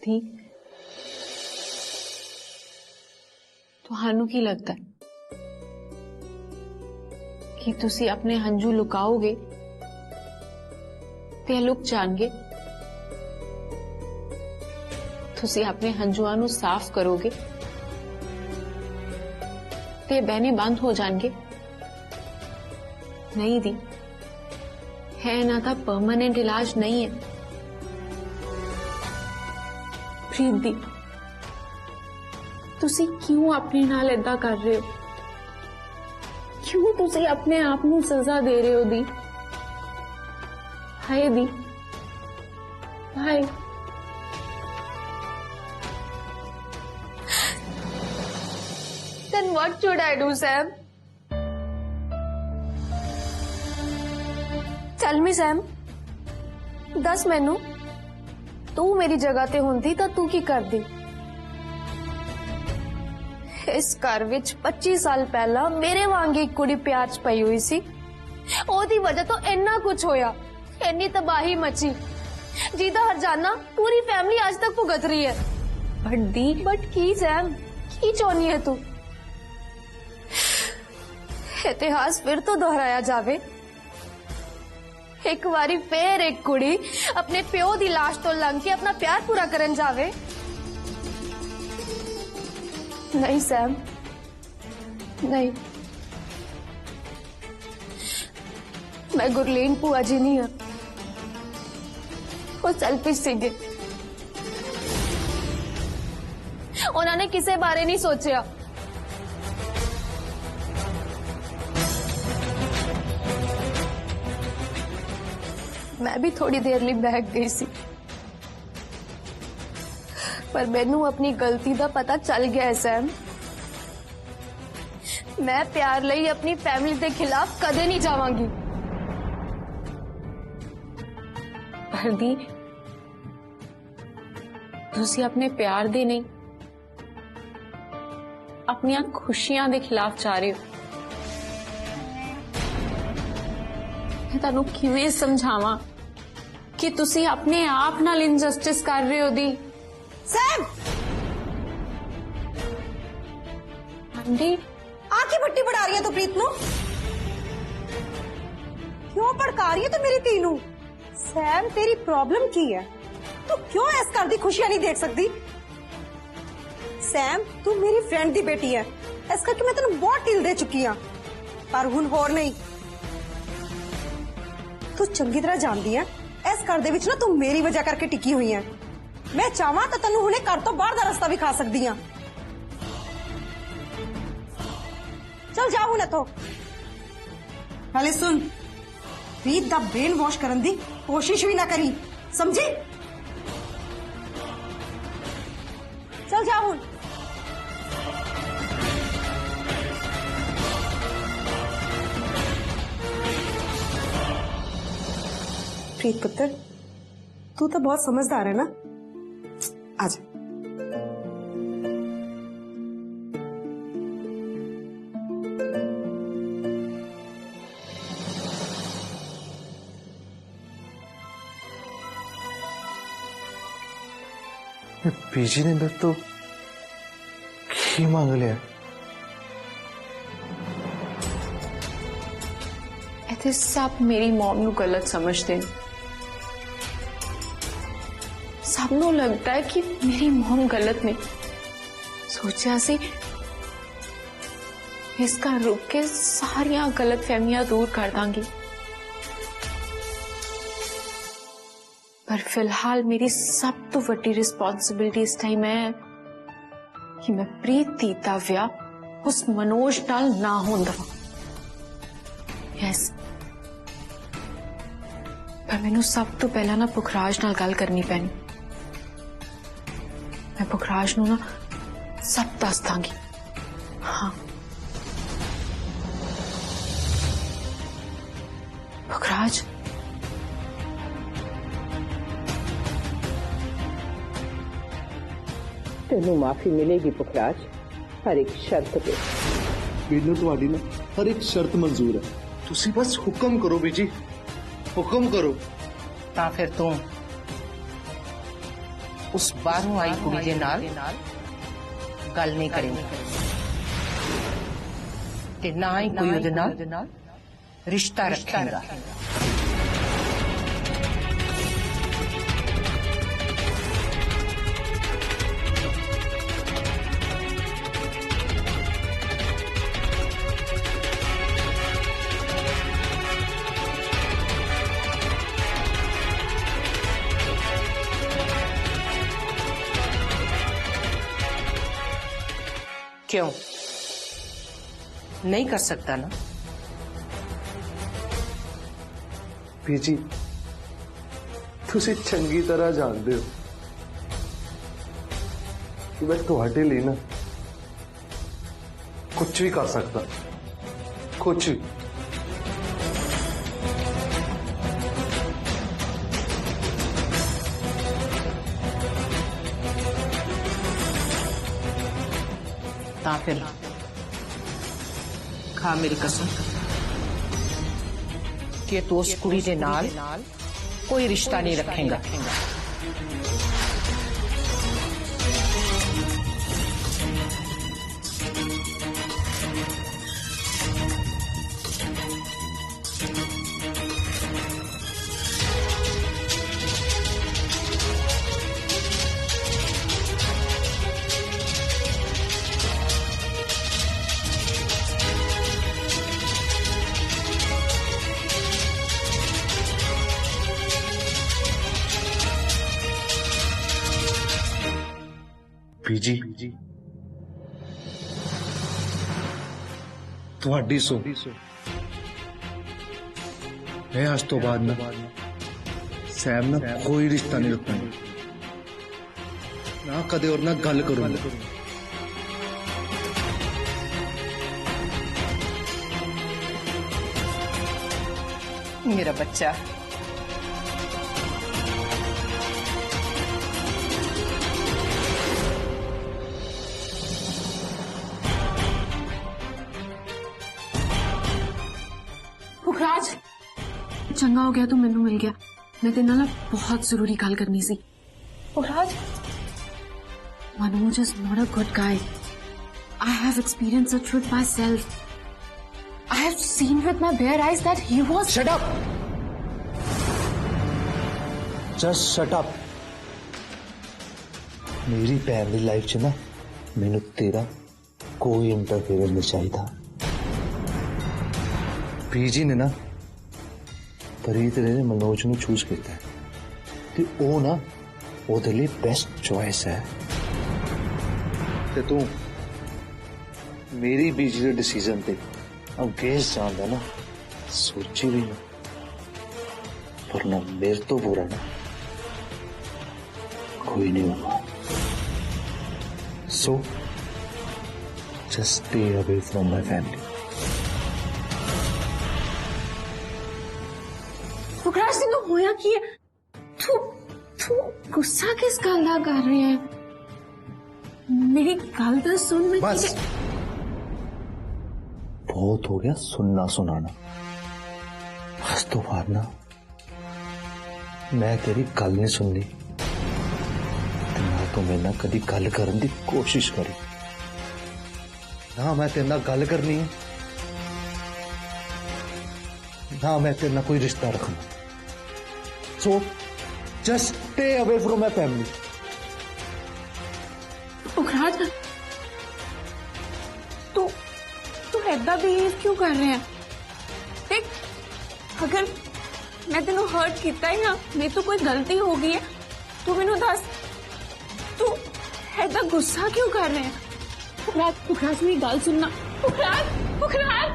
थी ਤੁਹਾਨੂੰ ਕੀ ਲੱਗਦਾ कि तुसी अपने हंजू लुकाओगे ते लुक जाएंगे, तुसी अपने हंजुआं नू साफ करोगे ते बहने बंद हो जाएंगे। नहीं दी है ना, था परमानेंट इलाज नहीं है। प्रीत दी तुसी क्यों अपने नाल ऐदा कर रहे हो? क्यों तुसी अपने आप नू सजा दे रहे हो? दी हाय दी हाय। Then what should I do, Sam? Tell me, Sam. दस मैनू तू मेरी जगह ते होंदी तां तू की करदी? इस घर विच 25 साल पहला मेरे वांगी एक कुड़ी प्यार च पई हुई सी। ओदी वजह तो इन्ना कुछ होया, इन्नी तबाही मची जिदा हरजाना पूरी फैमिली आज तक भुगत रही है। बट की सैम, की चाहनी है तू? इतिहास फिर तो दोहराया जावे। एक बारी फिर एक कुड़ी अपने प्यो दी लाश तो लंघ के अपना प्यार पूरा करन जावे। नहीं सैम, नहीं, मैं गुरलीन भूआ जी नहीं हूं। वो सेल्फिश सीगे, उन्होंने किसी बारे नहीं सोचा। मैं भी थोड़ी देर लिए बहक गई सी, पर मैनू अपनी गलती का पता चल गया है सैम। मैं प्यार लई अपनी फैमिली के खिलाफ कदे नहीं जावांगी। पर दी तुसी अपने प्यार दे नहीं, अपनी खुशियां दे खिलाफ जा रहे हो। मैं तुहानू किवें समझावां कि तुसी अपने आप नाल इनजस्टिस कर रहे हो? दी सैम, आंटी आंखें भट्टी बढ़ा रही है तो प्रीत नू क्यों भड़का रही है तो मेरी धी नू? सैम, तेरी प्रॉब्लम की है? तू क्यों इस घर दी खुशियां नहीं देख सकती? सैम, तू मेरी फ्रेंड दी बेटी है, इस करके मैं तेन बहुत ढील दे चुकी हाँ, पर हुण होर नहीं। तू चंगी तरह जानदी है इस घर दे विच ना तू मेरी वजह करके टिकी हुई है। मैं चाहवां तो तेनू हुणे घर तो बाहर दा रास्ता भी खा सकदी हां। चल जा हुणे तो। हाले सुन, प्रीत दा ब्रेन वॉश करन दी कोशिश भी ना करी, समझी? चल जा हुण। प्रीत पुत्र, तू तो बहुत समझदार है ना? आजा। पीजी ने मेरे तो की मांग लिया। इत्थे सब मेरी मॉम नू गलत समझते हैं। सबनों लगता है कि मेरी मॉम गलत नहीं। सोचा सी इसका रुक के सारियां गलत फहमियां दूर कर दांगी, पर फिलहाल मेरी सब तो वड्डी रिस्पॉन्सिबिलिटी इस टाइम है कि मैं प्रीत दी दा विआह उस मनोज नाल ना होण दवां। यस, पर मैनू सब तो पहला ना पुखराज नाल गल करनी पैनी। मैं पुखराज नू ना सब दस दांगी। हाँ पुखराज, तेनू माफी मिलेगी पुखराज, हर एक शर्त पे। मैनू तुहाडी ना हर एक शर्त मंजूर है, तुसी बस हुक्म करो बीजी, हुक्म करो। ता फिर तू उस बाहरों आई कुड़ी दे नाल गल नहीं करेंगे ते ना ही कोई उहदे नाल रिश्ता रखेगा। क्यों नहीं कर सकता ना? बीजी तुसी चंगी तरह जानते हो कि मैं तुम्हारे लिए ना कुछ भी कर सकता, कुछ भी। ता फिर खा मेरी कसम कि तू उस कुड़ी दे नाल कोई रिश्ता नहीं रखेगा। बीजी ਤੁਹਾਡੀ ਸੋ मैं आज तो बाद ना सैम ना कोई रिश्ता नहीं रखना ना कदे और ना गल करूंगा। मेरा बच्चा पुखराज चंगा हो गया तू मैनू मिल गया। मैं तेरे नाल बहुत जरूरी गल करनी सी। Pukhraj Manoj is not a good guy. I have experienced it with my I have seen with my bare eyes that he was. Shut up! Just shut up. मेरी भैन दी लाइफ च ना मैनू तेरा कोई इंटरफेयर नहीं चाहिए। बीजी ने ना प्रीत ने मनोज नू चूज किया ते ओ ना ओदे लिए बेस्ट चॉइस है ते तू मेरी बीजी दे डिसीजन ते अगेंस्ट जान ना सोची भी ना वरना मेरे तो बुरा ना कोई नहीं होगा। So just stay away from my family. Pukhraj तेन होया की है? तू तू गुस्सा किस गल दा कर रहे है? मेरी गल तो सुन। मैं बस बहुत हो गया सुनना सुनाना। आज तो बाद ना मैं तेरी गल नहीं सुननी ना तो मैं ना कदी गल करने की कोशिश करी ना मैं तेरे नाल गल करनी है ना मैं तेरे नाल कोई रिश्ता रखना। So just stay away from my family. Pukhraj तू तू ऐदा बिहेव क्यों कर रहे हैं? देख अगर मैं तेनों हर्ट किया है ना मेरी तो कोई गलती हो गई है तू मैनू दस। तू ऐदा गुस्सा क्यों कर रहे हैं? पुखराज पुखराज मेरी गल सुनना। पुखराज पुखराज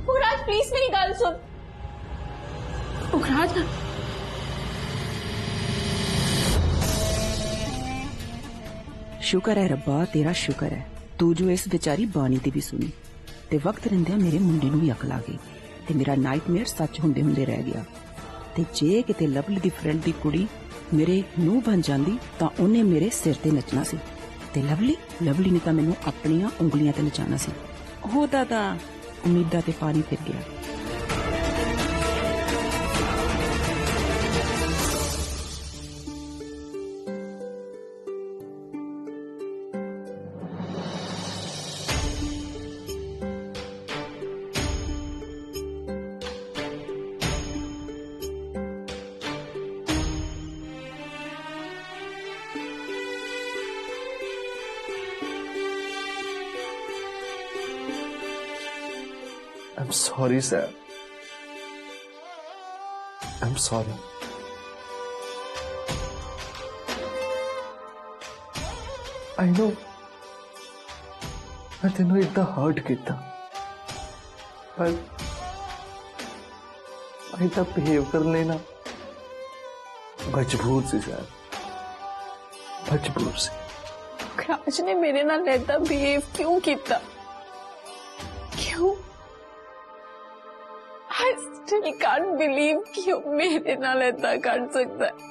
पुखराज प्लीज मेरी गल सुन। पुखराज शुक्र है रब्बा तेरा शुक्र है तू जो इस बेचारी बानी दी भी सुनी ते वक्त रहिंदे मेरे मुंडे नूं भी अकल आ गई ते मेरा नाइटमेयर सच हुंदे हुंदे रह गया। ते जे किते लवली दी फ्रेंड दी कुड़ी मेरे नूं बन जांदी तां ओने मेरे सिर ते नचना सी ते लवली ने तां मैनूं अपनियां उंगलियां ते नचाना सी। होदा तां उम्मीदां ते पानी फिर गया। I'm sorry, sir. I'm sorry. I know. मैं तेनों इतना हर्ट किया, पर मैं इतना बिहेव कर लेना मजबूर सी सर, मजबूर सी। राज ने मेरे नाल ऐसा बिहेव क्यों किया? क्यों? I still can't believe कि वो मेरे नाल ऐसा कर सकता है।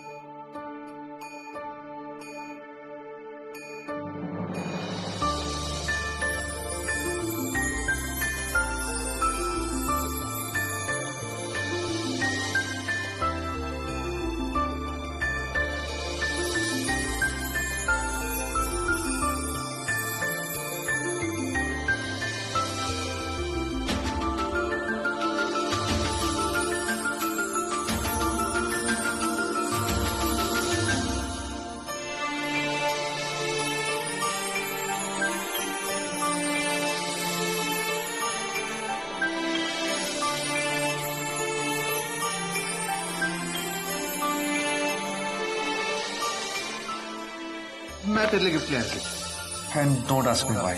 मैं तेरे लिए गिफ्ट ले आया and don't ask me why.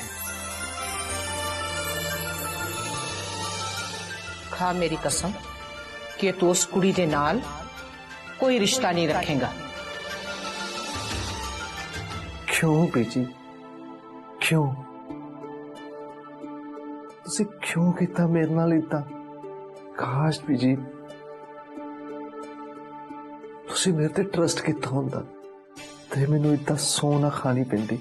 खा मेरी कसम कि तू उस कुड़ी दे नाल कोई रिश्ता नहीं रखेगा। क्यों बीजी, क्यों? तुसी क्यों किया मेरे नाल इतना? काश बीजी तुसी मेरे ते ट्रस्ट किया होंदा ते मैनू इतना सोना खानी पैंदी।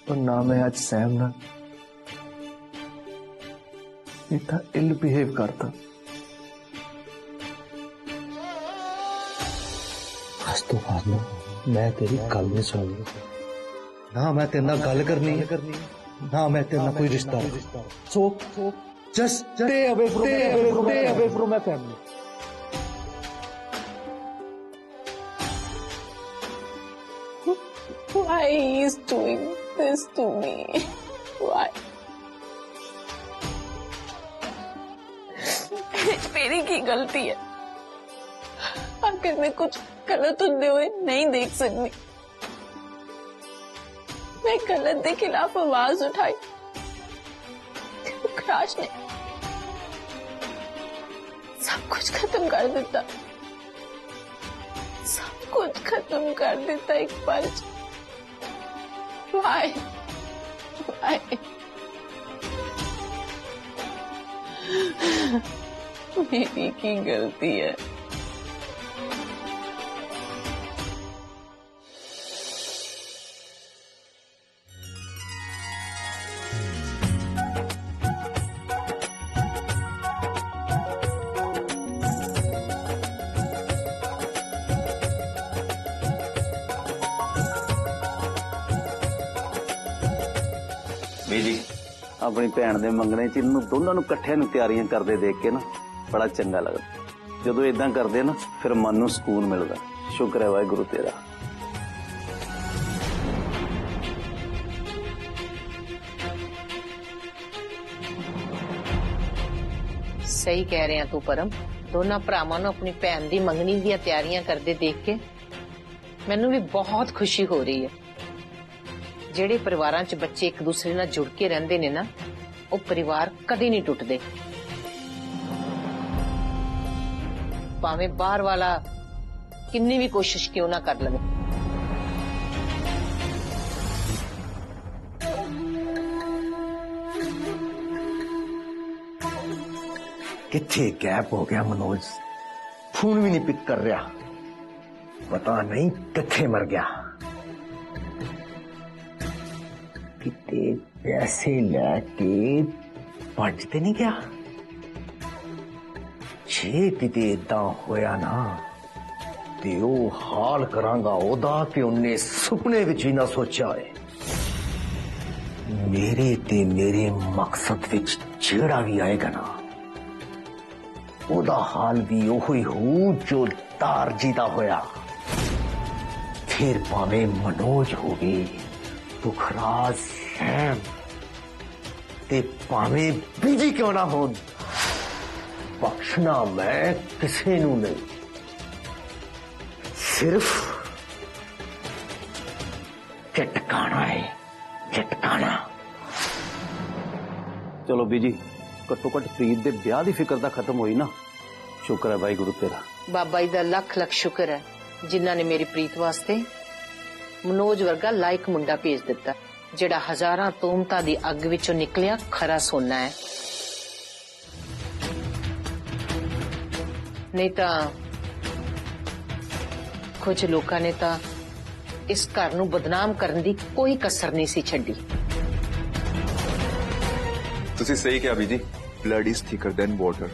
और ना मैं आज सैम ना इतना इल बिहेव करता। आज तो बाद में मैं तेरी गल नहीं सुननी, ना मैं तेरे नाल गल करनी है, ना मैं तेरे नाल कोई रिश्ता। सो just stay away from my family. Why he is doing this to me? Why? मेरी की गलती है? आखिर मैं कुछ गलत होते हुए नहीं देख सकती। मैं गलत के खिलाफ आवाज उठाई, राज ने सब कुछ खत्म कर देता, सब कुछ खत्म कर देता एक पल। Why? Why? मेरी की गलती है। जी अपनी भैन दे मंगने च इन्हू दोनों नू कट्ठे नू तैयारियां करते देख के ना बड़ा चंगा लगता। जदों इदां करदे ना फिर मन नू सुकून मिलदा। शुक्र है वाहिगुरू तेरा। सही कह रहे हैं तू परम। दोनों भरावां नू अपनी भैन दी मंगनी दी तैयारियां करते देख के मैनू भी बहुत खुशी हो रही है। जेड़े परिवारां च बच्चे एक दूसरे नाल जुड़ के रहंदे ने ना, वो परिवार कदी नहीं टुटदे। भावें बाहर वाला किन्नी भी कोशिश क्यों ना कर लवे। किथे गैप हो गया मनोज, फोन भी नहीं पिक कर रहा, पता नहीं किथे मर गया। किते पैसे लेके भजते नहीं गया। छे किते इदा होया ना ते ओ हाल करांगा ओदा कि उन्हें सुपने विच भी ना सोचा है। मेरे ते मेरे मकसद विच जेड़ा भी आएगा ना ओदा हाल भी ओही हो जो तार जीता होया। फिर भावे मनोज होगी, पुखराज, सैम, ते भावें बीजी क्यों ना हो, बख्शना मैं किसी नू नहीं, सिर्फ चटकाना है, चटकाना। चलो बीजी, घट्टो घट प्रीत दे ब्याह दी फिक्र तां खत्म होई ना। शुक्र है वाहिगुरु तेरा। बाबा जी दा लख लख शुक्र है जिन्हां ने मेरी प्रीत वास्ते मनोज वर्गा लायक मुंडा भेज दिता, जेड़ा हजारां तोहमतां दी अग विचों निकलिया खरा सोना है। नहीं तां कुछ लोकां ने तां इस घर नूं बदनाम करन दी कोई कसर नहीं सी छड्डी। तुसी सही कहा Biji, blood is thicker than water.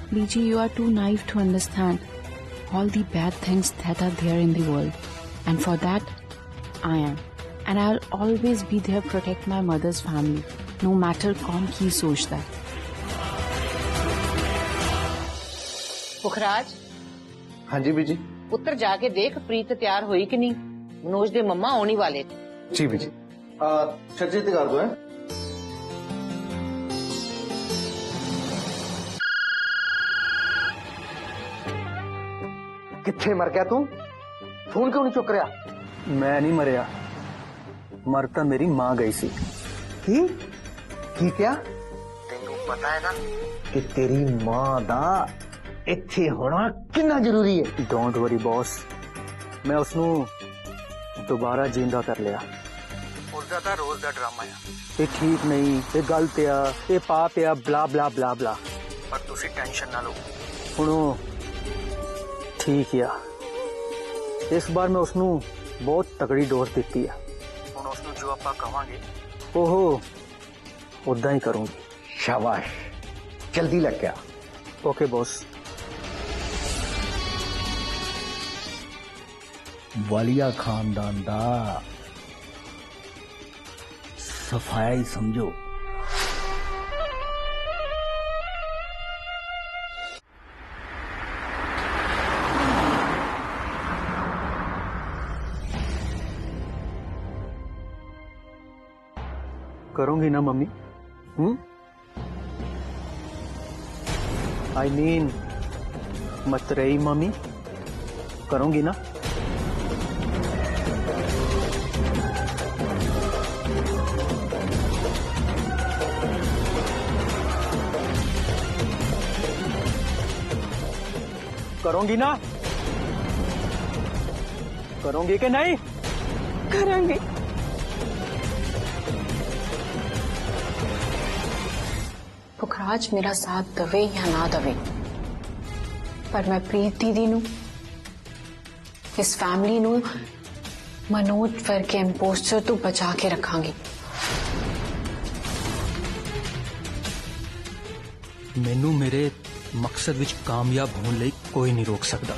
Biji, you are too naive to understand all the bad things that are there in the world. And for that, I am. And I'll always be there to protect my mother's family, no matter कौन की सोचता है। पुखराज, हाँ जी बीजी। पुत्र जाके देख प्रीत तैयार हुई कि नहीं, मनोज दे मम्मा आने वाले। जी बीजी। छज्जे कर दो है। किथे मर गया तू? फोन क्यों नहीं चुक रहा? मैं नहीं मरिया, मर तो मेरी मां गई सी। की क्या? तेनू पता है ना कि तेरी मां दा इत्थे होना कितना जरूरी है। डोंट वरी बॉस, मैं उसनू दोबारा जिंदा कर लिया। उसदा तां रोज दा ड्रामा है, ये ठीक नहीं, ये गलत आ, ये पाप आ, ब्ला ब्ला ब्ला ब्ला। पर तुसी टेंशन ना लो, हुण ठीक है। इस बार मैं उसनू बहुत तगड़ी डोज दी है। हुण उसनू जो आपां कहांगे ओहो उदा ही करूंगी। शाबाश, जल्दी लग गया। Okay boss. वालिया खानदान दा सफाई समझो। करूंगी ना मम्मी? आई मीन मतरेई मम्मी, करूंगी ना? करूंगी ना? करूंगी कि नहीं? करेंगे। पुखराज मेरा साथ दवे या ना दवे, पर मैं प्रीत दीदी नू, इस फैमिली नू मनोज वर्गे इंपोस्टर तो बचा के रखांगी। मैनू मेरे मकसद विच कामयाब होने लई कोई नहीं रोक सकता।